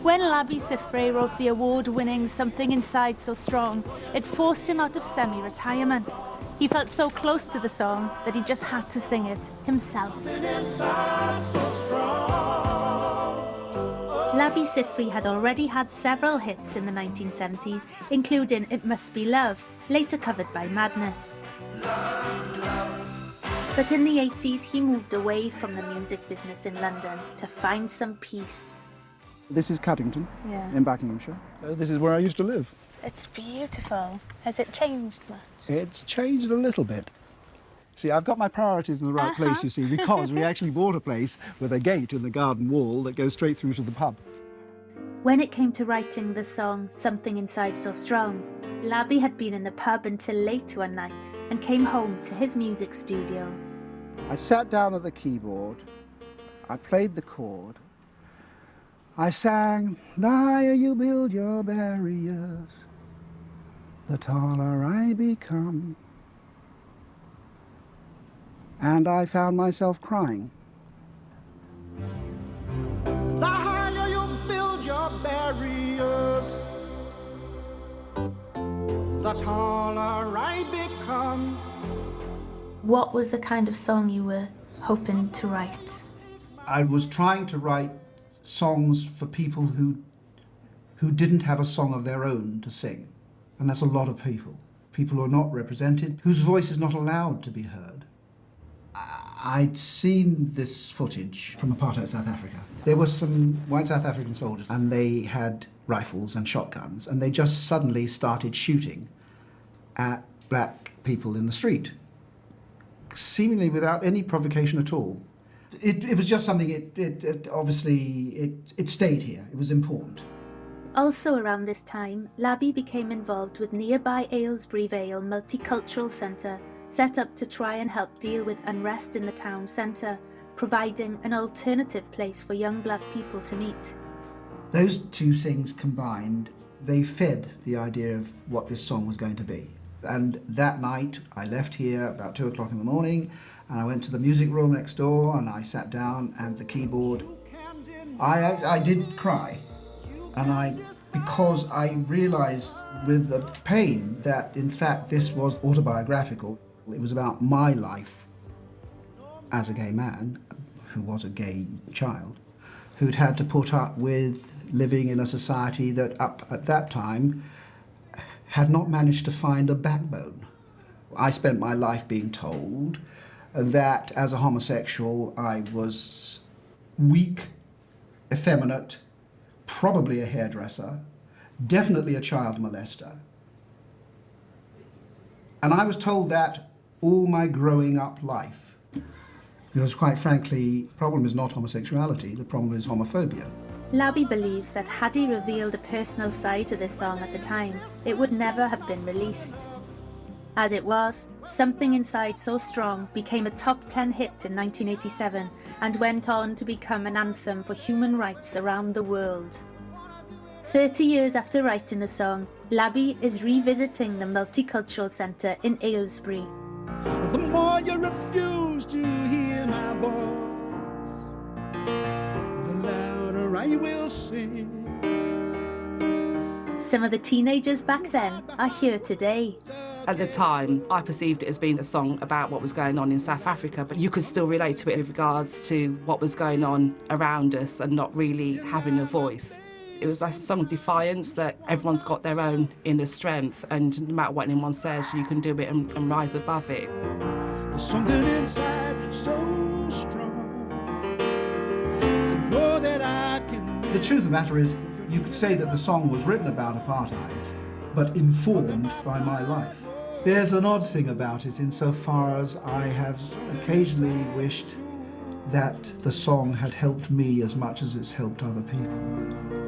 When Labi Siffre wrote the award-winning Something Inside So Strong, it forced him out of semi-retirement. He felt so close to the song that he just had to sing it himself. Labi Siffre had already had several hits in the 1970s, including It Must Be Love, later covered by Madness. But in the 80s, he moved away from the music business in London to find some peace. This is Caddington in Buckinghamshire. This is where I used to live. It's beautiful. Has it changed much? It's changed a little bit. See, I've got my priorities in the right place, you see, because we actually bought a place with a gate in the garden wall that goes straight through to the pub. When it came to writing the song Something Inside So Strong, Labi had been in the pub until late one night and came home to his music studio. I sat down at the keyboard, I played the chord, I sang, "The higher you build your barriers, the taller I become." And I found myself crying. The higher you build your barriers, the taller I become. What was the kind of song you were hoping to write? I was trying to write songs for people who didn't have a song of their own to sing. And that's a lot of people. People who are not represented, whose voice is not allowed to be heard. I'd seen this footage from apartheid South Africa. There were some white South African soldiers and they had rifles and shotguns and they just suddenly started shooting at black people in the street, seemingly without any provocation at all. It was just something, it obviously stayed here, it was important. Also around this time, Labi became involved with nearby Aylesbury Vale Multicultural Centre, set up to try and help deal with unrest in the town centre, providing an alternative place for young black people to meet. Those two things combined, they fed the idea of what this song was going to be. And that night, I left here about 2 o'clock in the morning, and I went to the music room next door, and I sat down at the keyboard. I did cry, and because I realised with the pain that, in fact, this was autobiographical. It was about my life as a gay man, who was a gay child, who'd had to put up with living in a society that, up at that time, had not managed to find a backbone. I spent my life being told that as a homosexual I was weak, effeminate, probably a hairdresser, definitely a child molester. And I was told that all my growing up life. Because quite frankly, the problem is not homosexuality, the problem is homophobia. Labi believes that had he revealed a personal side to this song at the time, it would never have been released. As it was, Something Inside So Strong became a top 10 hit in 1987 and went on to become an anthem for human rights around the world. 30 years after writing the song, Labi is revisiting the Multicultural Centre in Aylesbury. The more you refuse to hear my voice, the louder I will sing. Some of the teenagers back then are here today. At the time, I perceived it as being a song about what was going on in South Africa, but you could still relate to it in regards to what was going on around us and not really having a voice. It was like a song of defiance that everyone's got their own inner strength, and no matter what anyone says, you can do it and rise above it. There's something inside so strong. I know that I can. The truth of the matter is, you could say that the song was written about apartheid, but informed by my life. There's an odd thing about it insofar as I have occasionally wished that the song had helped me as much as it's helped other people.